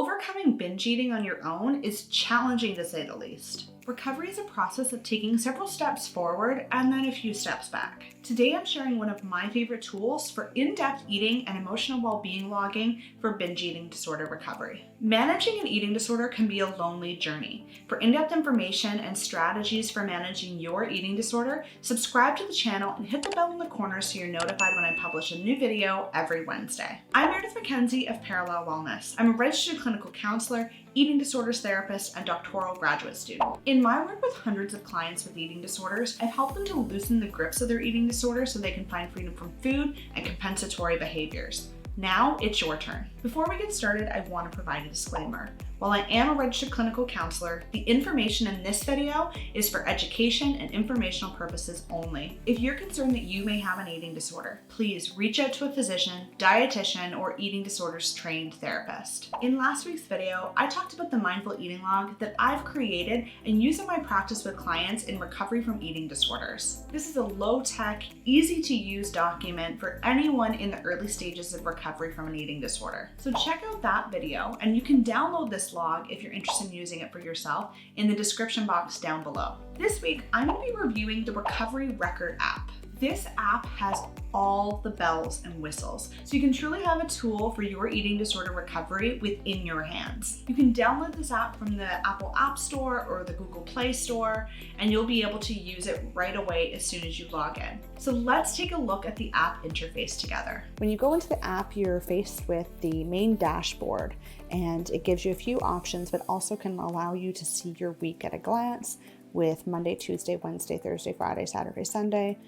overcoming binge eating on your own is challenging to say the least. Recovery is a process of taking several steps forward and then a few steps back. Today I'm sharing one of my favorite tools for in-depth eating and emotional well-being logging for binge eating disorder recovery. Managing an eating disorder can be a lonely journey. For in-depth information and strategies for managing your eating disorder, subscribe to the channel and hit the bell in the corner so you're notified when I publish a new video every Wednesday. I'm Meredith MacKenzie of Parallel Wellness. I'm a registered clinical counselor, eating disorders therapist, and doctoral graduate student. In my work with hundreds of clients with eating disorders, I've helped them to loosen the grips of their eating disorder so they can find freedom from food and compensatory behaviors. Now it's your turn. Before we get started, I want to provide a disclaimer. While I am a registered clinical counselor, the information in this video is for education and informational purposes only. If you're concerned that you may have an eating disorder, please reach out to a physician, dietitian, or eating disorders trained therapist. In last week's video, I talked about the mindful eating log that I've created and use in my practice with clients in recovery from eating disorders. This is a low-tech, easy-to-use document for anyone in the early stages of recovery from an eating disorder. So check out that video, and you can download this log if you're interested in using it for yourself in the description box down below. This week, I'm going to be reviewing the Recovery Record app. This app has all the bells and whistles, so you can truly have a tool for your eating disorder recovery within your hands. You can download this app from the Apple App Store or the Google Play Store, and you'll be able to use it right away as soon as you log in. So let's take a look at the app interface together. When you go into the app, you're faced with the main dashboard, and it gives you a few options, but also can allow you to see your week at a glance with Monday, Tuesday, Wednesday, Thursday, Friday, Saturday, Sunday,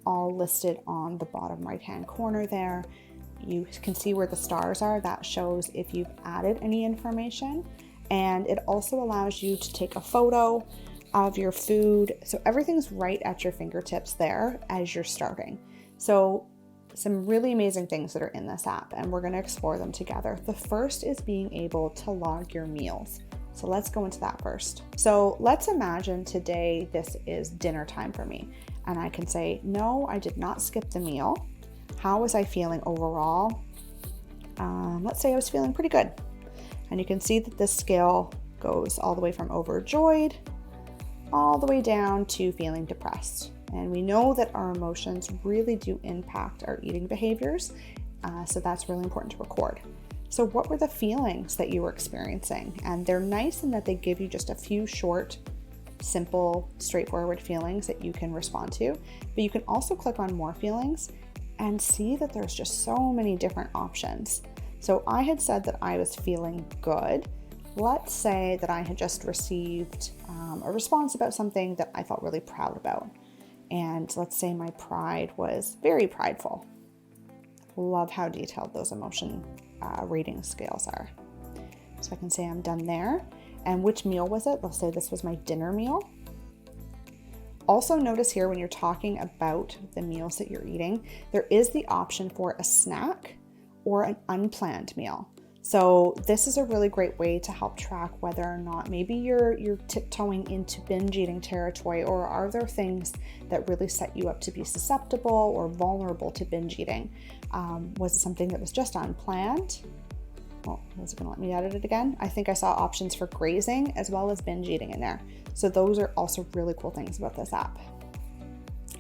all listed on the bottom right-hand corner there. You can see where the stars are. That shows if you've added any information. And it also allows you to take a photo of your food. So everything's right at your fingertips there as you're starting. So some really amazing things that are in this app, and we're going to explore them together. The first is being able to log your meals. So let's go into that first. So let's imagine today this is dinner time for me. And I can say, no, I did not skip the meal. How was I feeling overall? Let's say I was feeling pretty good. And you can see that this scale goes all the way from overjoyed, all the way down to feeling depressed. And we know that our emotions really do impact our eating behaviors. So that's really important to record. So what were the feelings that you were experiencing? And they're nice in that they give you just a few short, simple, straightforward feelings that you can respond to, but you can also click on more feelings and see that there's just so many different options. So I had said that I was feeling good. Let's say that I had just received a response about something that I felt really proud about. And let's say my pride was very prideful. Love how detailed those emotion rating scales are. So I can say I'm done there. And which meal was it? Let's say this was my dinner meal. Also notice here when you're talking about the meals that you're eating, there is the option for a snack or an unplanned meal. So this is a really great way to help track whether or not maybe you're tiptoeing into binge eating territory, or are there things that really set you up to be susceptible or vulnerable to binge eating? Was it something that was just unplanned? Well, is it going to let me edit it again? I think I saw options for grazing as well as binge eating in there. So those are also really cool things about this app.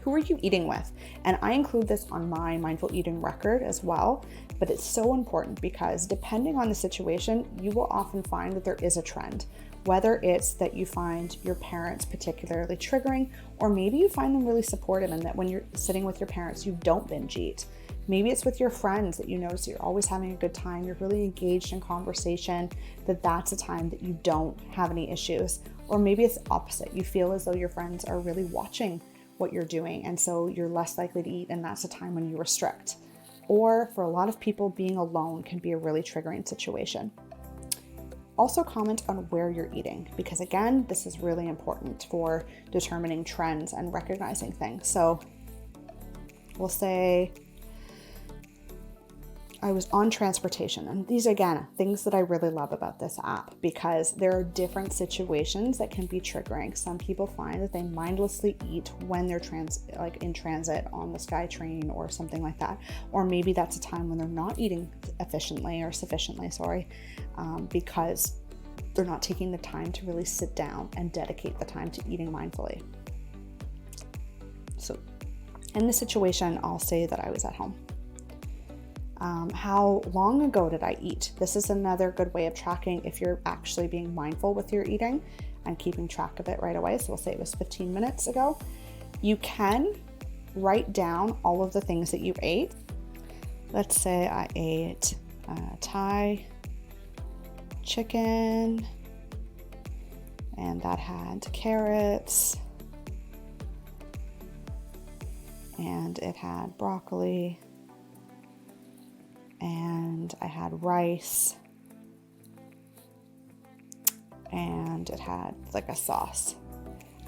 Who are you eating with? And I include this on my mindful eating record as well, but it's so important because depending on the situation, you will often find that there is a trend. Whether it's that you find your parents particularly triggering, or maybe you find them really supportive and that when you're sitting with your parents, you don't binge eat. Maybe it's with your friends that you notice you're always having a good time, you're really engaged in conversation, that's a time that you don't have any issues. Or maybe it's the opposite. You feel as though your friends are really watching what you're doing, and so you're less likely to eat, and that's a time when you restrict. Or for a lot of people, being alone can be a really triggering situation. Also comment on where you're eating, because again, this is really important for determining trends and recognizing things. So we'll say, I was on transportation, and these, again, things that I really love about this app, because there are different situations that can be triggering. Some people find that they mindlessly eat when they're in transit on the SkyTrain or something like that, or maybe that's a time when they're not eating efficiently or sufficiently, because they're not taking the time to really sit down and dedicate the time to eating mindfully. So in this situation, I'll say that I was at home. How long ago did I eat? This is another good way of tracking if you're actually being mindful with your eating and keeping track of it right away. So we'll say it was 15 minutes ago. You can write down all of the things that you ate. Let's say I ate Thai chicken, and that had carrots, and it had broccoli, and I had rice, and it had like a sauce.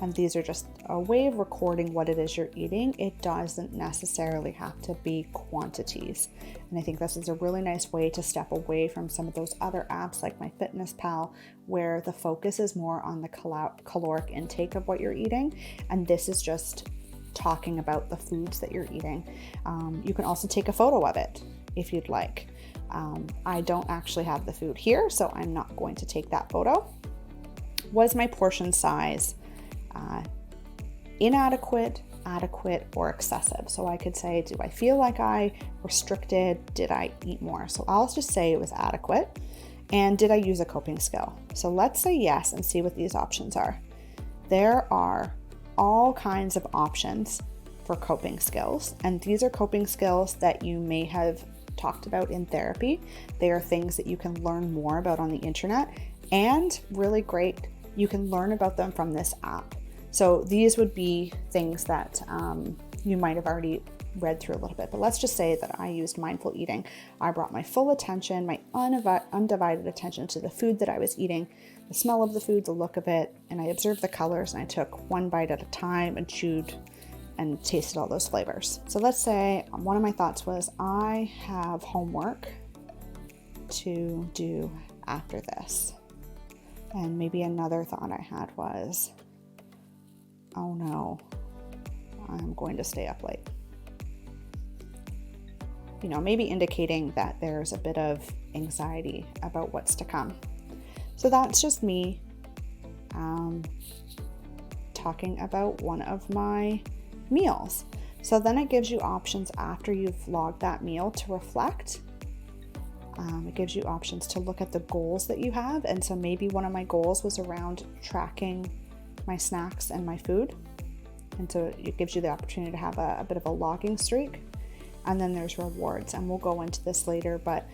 And these are just a way of recording what it is you're eating. It doesn't necessarily have to be quantities. And I think this is a really nice way to step away from some of those other apps like MyFitnessPal, where the focus is more on the caloric intake of what you're eating. And this is just talking about the foods that you're eating. You can also take a photo of it if you'd like. I don't actually have the food here, so I'm not going to take that photo. Was my portion size inadequate, adequate, or excessive? So I could say, do I feel like I restricted? Did I eat more? So I'll just say it was adequate. And did I use a coping skill? So let's say yes and see what these options are. There are all kinds of options for coping skills, and these are coping skills that you may have talked about in therapy. They are things that you can learn more about on the internet, and really great, you can learn about them from this app. So these would be things that you might have already read through a little bit, but let's just say that I used mindful eating. I brought my full attention, my undivided attention to the food that I was eating, the smell of the food, the look of it, and I observed the colors, and I took one bite at a time and chewed and tasted all those flavors. So let's say one of my thoughts was, I have homework to do after this. And maybe another thought I had was, oh no, I'm going to stay up late. You know, maybe indicating that there's a bit of anxiety about what's to come. So that's just me talking about one of my meals. So then it gives you options after you've logged that meal to reflect. It gives you options to look at the goals that you have. And so maybe one of my goals was around tracking my snacks and my food. And so it gives you the opportunity to have a bit of a logging streak. And then there's rewards. And we'll go into this later, but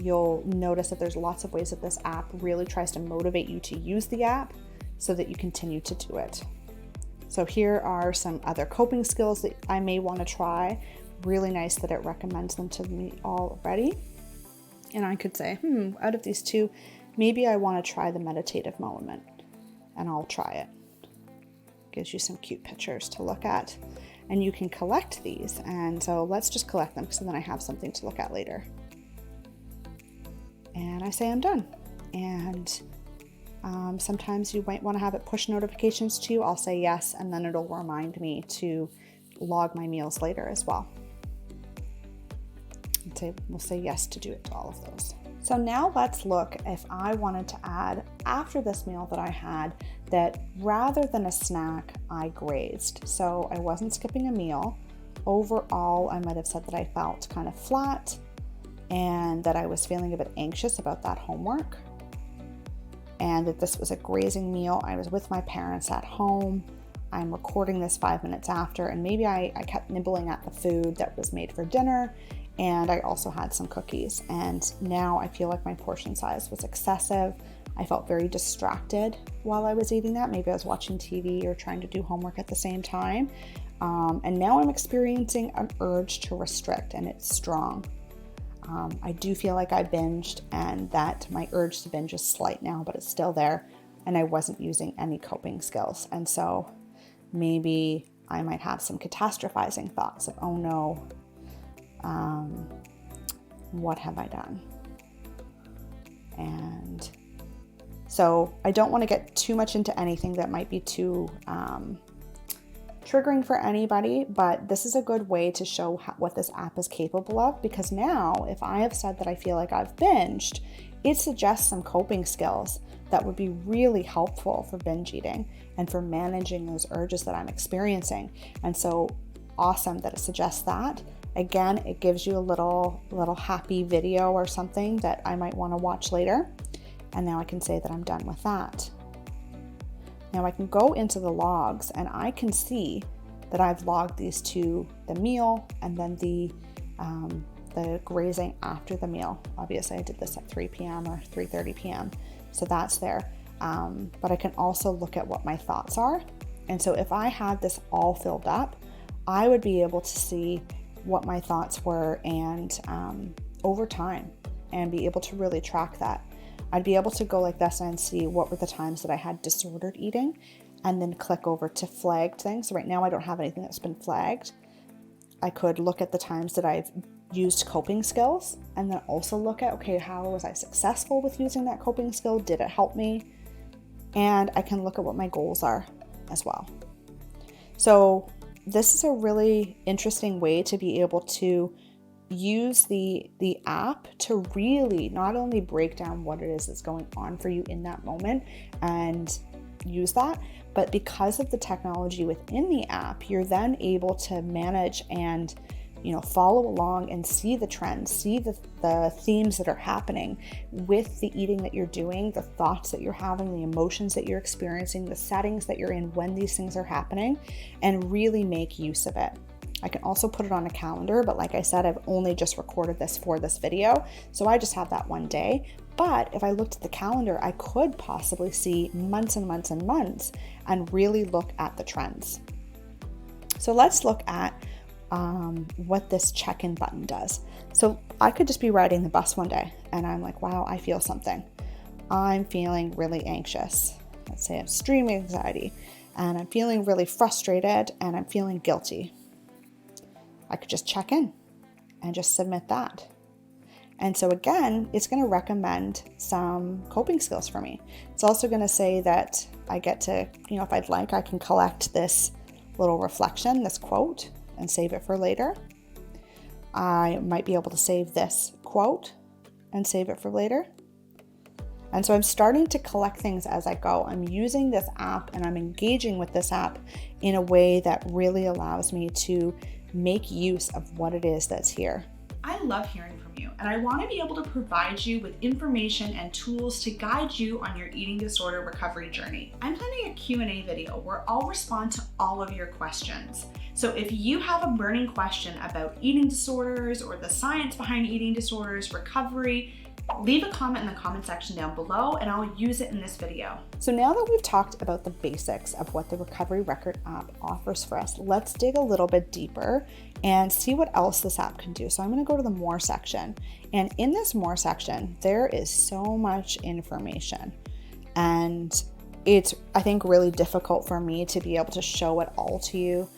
you'll notice that there's lots of ways that this app really tries to motivate you to use the app so that you continue to do it. So here are some other coping skills that I may want to try. Really nice that it recommends them to me already. And I could say, out of these two, maybe I want to try the meditative moment, and I'll try it. Gives you some cute pictures to look at, and you can collect these. And so let's just collect them, so then I have something to look at later. And I say I'm done. And sometimes you might want to have it push notifications to you. I'll say yes, and then it'll remind me to log my meals later as well. We'll say yes to do it to all of those. So now let's look if I wanted to add, after this meal that I had, that rather than a snack, I grazed. So I wasn't skipping a meal. Overall, I might have said that I felt kind of flat and that I was feeling a bit anxious about that homework, and that this was a grazing meal. I was with my parents at home. I'm recording this 5 minutes after, and maybe I kept nibbling at the food that was made for dinner, and I also had some cookies. And now I feel like my portion size was excessive. I felt very distracted while I was eating that. Maybe I was watching TV or trying to do homework at the same time. And now I'm experiencing an urge to restrict, and it's strong. I do feel like I binged, and that my urge to binge is slight now, but it's still there, and I wasn't using any coping skills. And so maybe I might have some catastrophizing thoughts of, oh no, what have I done? And so I don't want to get too much into anything that might be too triggering for anybody, but this is a good way to show what this app is capable of, because now if I have said that I feel like I've binged, it suggests some coping skills that would be really helpful for binge eating and for managing those urges that I'm experiencing. And so awesome that it suggests that. Again, it gives you a little happy video or something that I might want to watch later. And now I can say that I'm done with that. Now I can go into the logs and I can see that I've logged these to the meal and then the grazing after the meal. Obviously I did this at 3 p.m. or 3:30 p.m. So that's there. But I can also look at what my thoughts are. And so if I had this all filled up, I would be able to see what my thoughts were and over time, and be able to really track that. I'd be able to go like this and see what were the times that I had disordered eating, and then click over to flagged things. So right now I don't have anything that's been flagged. I could look at the times that I've used coping skills, and then also look at, okay, how was I successful with using that coping skill? Did it help me? And I can look at what my goals are as well. So this is a really interesting way to be able to use the app to really not only break down what it is that's going on for you in that moment and use that, but because of the technology within the app, you're then able to manage and follow along and see the trends, see the themes that are happening with the eating that you're doing, the thoughts that you're having, the emotions that you're experiencing, the settings that you're in when these things are happening, and really make use of it. I can also put it on a calendar, but like I said, I've only just recorded this for this video, so I just have that one day. But if I looked at the calendar, I could possibly see months and months and months and really look at the trends. So let's look at what this check-in button does. So I could just be riding the bus one day and I'm like, wow, I feel something. I'm feeling really anxious. Let's say extreme anxiety, and I'm feeling really frustrated and I'm feeling guilty. I could just check in and just submit that. And so again, it's going to recommend some coping skills for me. It's also going to say that I get to, if I'd like, I can collect this little reflection, this quote, and save it for later. I might be able to save this quote and save it for later. And so I'm starting to collect things as I go. I'm using this app and I'm engaging with this app in a way that really allows me to make use of what it is that's here. I love hearing from you, and I want to be able to provide you with information and tools to guide you on your eating disorder recovery journey. I'm planning a Q&A video where I'll respond to all of your questions. So if you have a burning question about eating disorders or the science behind eating disorders, recovery, leave a comment in the comment section down below and I'll use it in this video. So now that we've talked about the basics of what the Recovery Record app offers for us, let's dig a little bit deeper and see what else this app can do. So I'm going to go to the More section. And in this More section, there is so much information. And it's, I think, really difficult for me to be able to show it all to you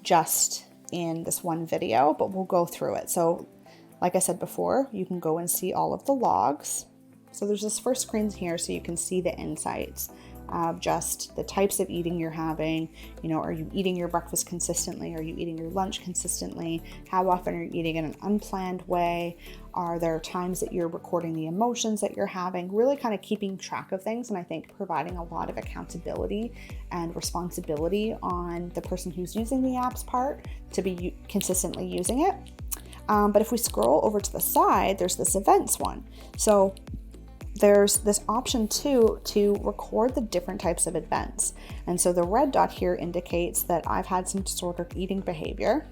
just in this one video, but we'll go through it. So like I said before, you can go and see all of the logs. So there's this first screen here so you can see the insights of just the types of eating you're having. Are you eating your breakfast consistently? Are you eating your lunch consistently? How often are you eating in an unplanned way? Are there times that you're recording the emotions that you're having? Really kind of keeping track of things, and I think providing a lot of accountability and responsibility on the person who's using the app's part to be consistently using it. But if we scroll over to the side, there's this events one. So there's this option too to record the different types of events. And so the red dot here indicates that I've had some disordered eating behavior.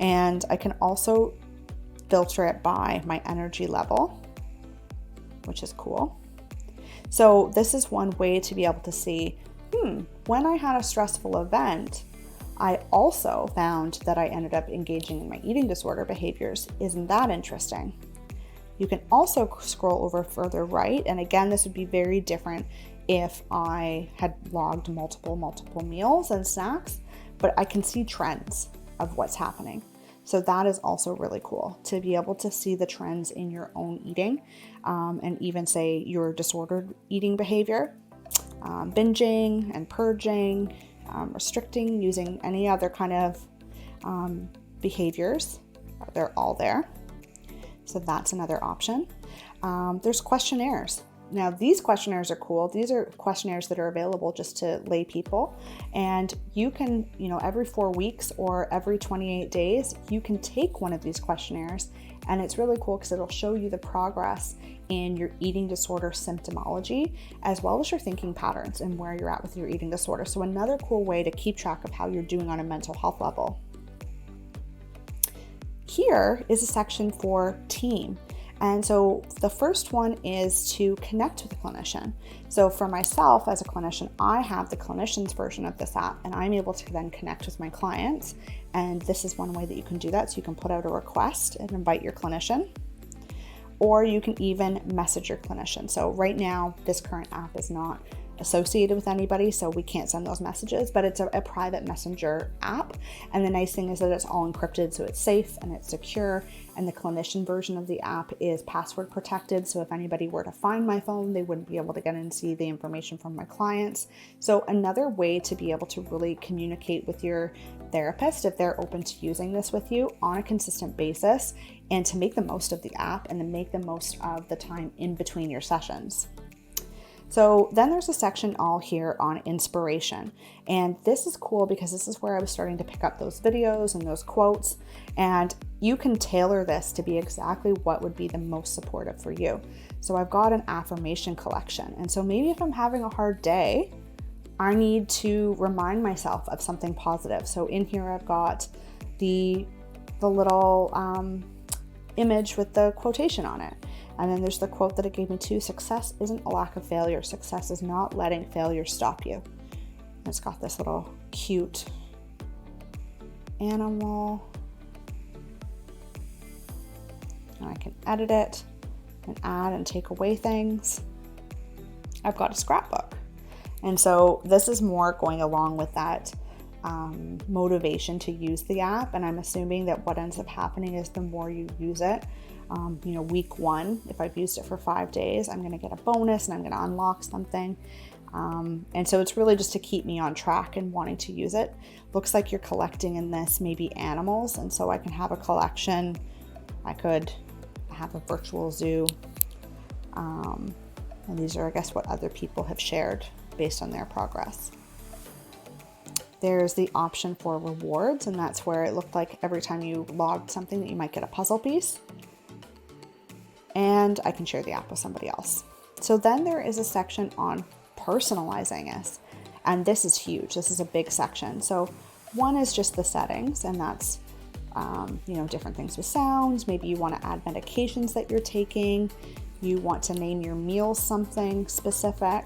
And I can also filter it by my energy level, which is cool. So this is one way to be able to see, when I had a stressful event, I also found that I ended up engaging in my eating disorder behaviors. Isn't that interesting? You can also scroll over further right, and again, this would be very different if I had logged multiple meals and snacks, but I can see trends of what's happening. So that is also really cool to be able to see the trends in your own eating, and even say your disordered eating behavior, binging and purging, restricting, using any other kind of behaviors. They're all there. So that's another option. There's questionnaires. Now, these questionnaires are cool. These are questionnaires that are available just to lay people. And you can, every 4 weeks or every 28 days, you can take one of these questionnaires. And it's really cool because it'll show you the progress in your eating disorder symptomology, as well as your thinking patterns and where you're at with your eating disorder. So another cool way to keep track of how you're doing on a mental health level. Here is a section for team. And so the first one is to connect with a clinician. So for myself as a clinician, I have the clinician's version of this app, and I'm able to then connect with my clients. And this is one way that you can do that. So you can put out a request and invite your clinician, or you can even message your clinician. So right now, this current app is not associated with anybody, so we can't send those messages, but it's a private messenger app. And the nice thing is that it's all encrypted, so it's safe and it's secure. And the clinician version of the app is password protected, so if anybody were to find my phone, they wouldn't be able to get in and see the information from my clients. So another way to be able to really communicate with your therapist, if they're open to using this with you on a consistent basis, and to make the most of the app and to make the most of the time in between your sessions. So then there's a section all here on inspiration. And this is cool because this is where I was starting to pick up those videos and those quotes. And you can tailor this to be exactly what would be the most supportive for you. So I've got an affirmation collection. And so maybe if I'm having a hard day, I need to remind myself of something positive. So in here I've got the little image with the quotation on it. And then there's the quote that it gave me too: success isn't a lack of failure. Success is not letting failure stop you. And it's got this little cute animal. And I can edit it and add and take away things. I've got a scrapbook. And so this is more going along with that motivation to use the app. And I'm assuming that what ends up happening is the more you use it, week 1, if I've used it for 5 days, I'm going to get a bonus and I'm going to unlock something. And so it's really just to keep me on track and wanting to use it. Looks like you're collecting in this maybe animals. And so I can have a collection. I could have a virtual zoo. And these are, I guess, what other people have shared based on their progress. There's the option for rewards, and that's where it looked like every time you logged something that you might get a puzzle piece. And I can share the app with somebody else. So then there is a section on personalizing this, and this is huge. This is a big section. So one is just the settings, and that's different things with sounds. Maybe you want to add medications that you're taking. You want to name your meals something specific.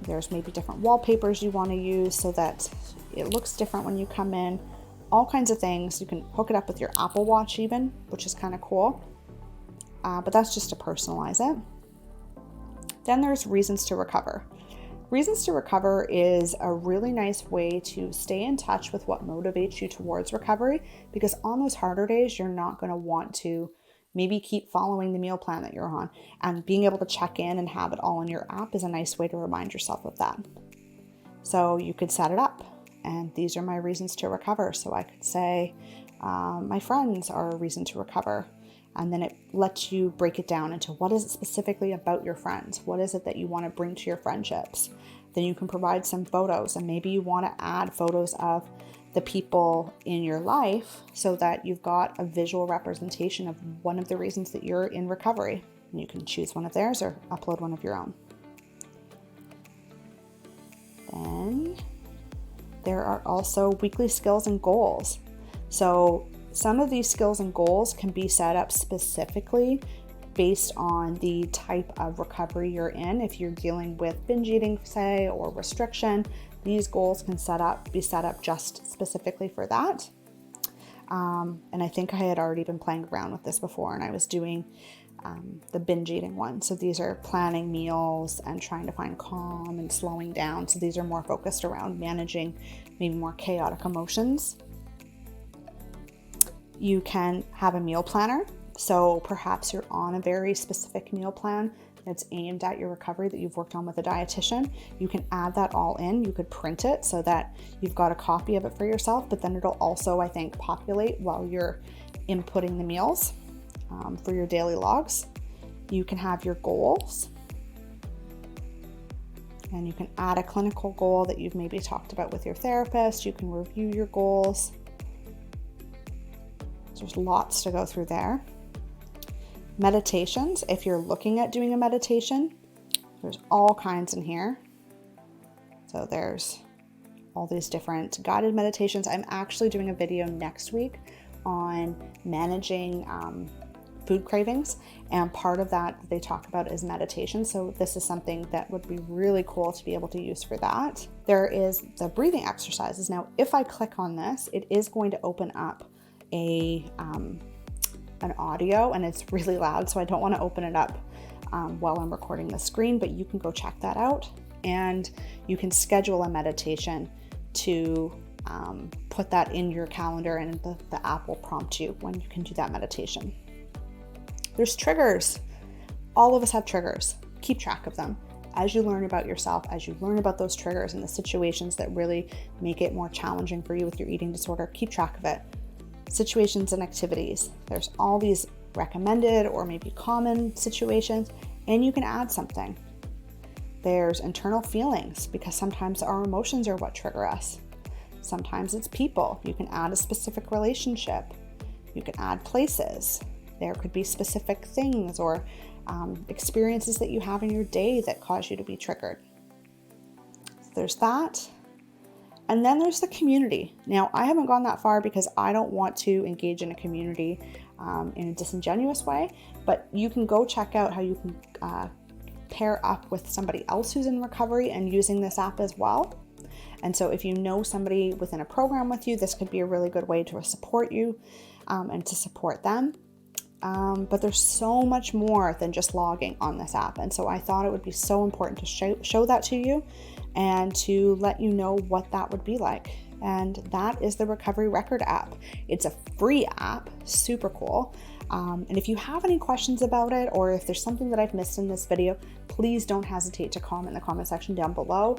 There's maybe different wallpapers you want to use so that it looks different when you come in. All kinds of things. You can hook it up with your Apple Watch even, which is kind of cool. But that's just to personalize it. Then there's reasons to recover. Reasons to recover is a really nice way to stay in touch with what motivates you towards recovery, because on those harder days, you're not going to want to maybe keep following the meal plan that you're on, and being able to check in and have it all in your app is a nice way to remind yourself of that. So you could set it up, and these are my reasons to recover. So I could say, my friends are a reason to recover. And then it lets you break it down into what is it specifically about your friends? What is it that you want to bring to your friendships? Then you can provide some photos, and maybe you want to add photos of the people in your life so that you've got a visual representation of one of the reasons that you're in recovery. And you can choose one of theirs or upload one of your own. Then there are also weekly skills and goals. So some of these skills and goals can be set up specifically based on the type of recovery you're in. If you're dealing with binge eating, say, or restriction, these goals can be set up just specifically for that. And I think I had already been playing around with this before, and I was doing the binge eating one. So these are planning meals and trying to find calm and slowing down. So these are more focused around managing maybe more chaotic emotions. You can have a meal planner. So perhaps you're on a very specific meal plan that's aimed at your recovery that you've worked on with a dietitian. You can add that all in. You could print it so that you've got a copy of it for yourself, but then it'll also, I think, populate while you're inputting the meals for your daily logs. You can have your goals, and you can add a clinical goal that you've maybe talked about with your therapist. You can review your goals. There's lots to go through there. Meditations, if you're looking at doing a meditation, there's all kinds in here. So there's all these different guided meditations. I'm actually doing a video next week on managing food cravings, and part of that they talk about is meditation. So this is something that would be really cool to be able to use for that. There is the breathing exercises. Now, if I click on this, it is going to open up an audio, and it's really loud, so I don't want to open it up while I'm recording the screen, but you can go check that out, and you can schedule a meditation to put that in your calendar, and the app will prompt you when you can do that meditation. There's triggers. All of us have triggers. Keep track of them. As you learn about yourself, as you learn about those triggers and the situations that really make it more challenging for you with your eating disorder, keep track of it. Situations and activities. There's all these recommended or maybe common situations, and you can add something. There's internal feelings, because sometimes our emotions are what trigger us. Sometimes it's people. You can add a specific relationship. You can add places. There could be specific things or experiences that you have in your day that cause you to be triggered. So there's that. And then there's the community. Now, I haven't gone that far because I don't want to engage in a community in a disingenuous way, but you can go check out how you can pair up with somebody else who's in recovery and using this app as well. And so if you know somebody within a program with you, this could be a really good way to support you and to support them. But there's so much more than just logging on this app. And so I thought it would be so important to show that to you and to let you know what that would be like. And that is the Recovery Record app. It's a free app, super cool. And if you have any questions about it, or if there's something that I've missed in this video, please don't hesitate to comment in the comment section down below.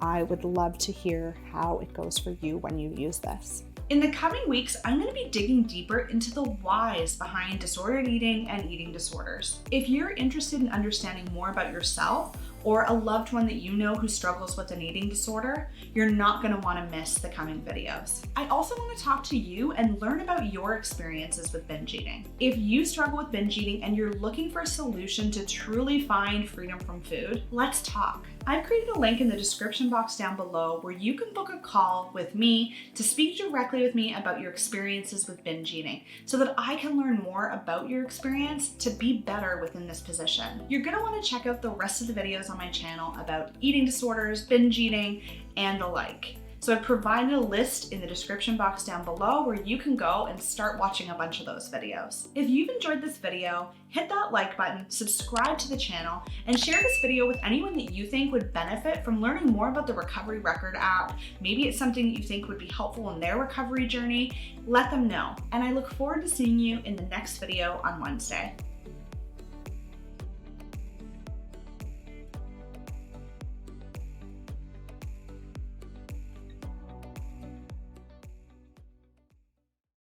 I would love to hear how it goes for you when you use this. In the coming weeks, I'm going to be digging deeper into the whys behind disordered eating and eating disorders. If you're interested in understanding more about yourself or a loved one that you know who struggles with an eating disorder, you're not going to want to miss the coming videos. I also want to talk to you and learn about your experiences with binge eating. If you struggle with binge eating and you're looking for a solution to truly find freedom from food, let's talk. I've created a link in the description box down below where you can book a call with me to speak directly with me about your experiences with binge eating so that I can learn more about your experience to be better within this position. You're going to want to check out the rest of the videos on my channel about eating disorders, binge eating, and the like. So I've provided a list in the description box down below where you can go and start watching a bunch of those videos. If you've enjoyed this video, hit that like button, subscribe to the channel, and share this video with anyone that you think would benefit from learning more about the Recovery Record app. Maybe it's something that you think would be helpful in their recovery journey. Let them know. And I look forward to seeing you in the next video on Wednesday.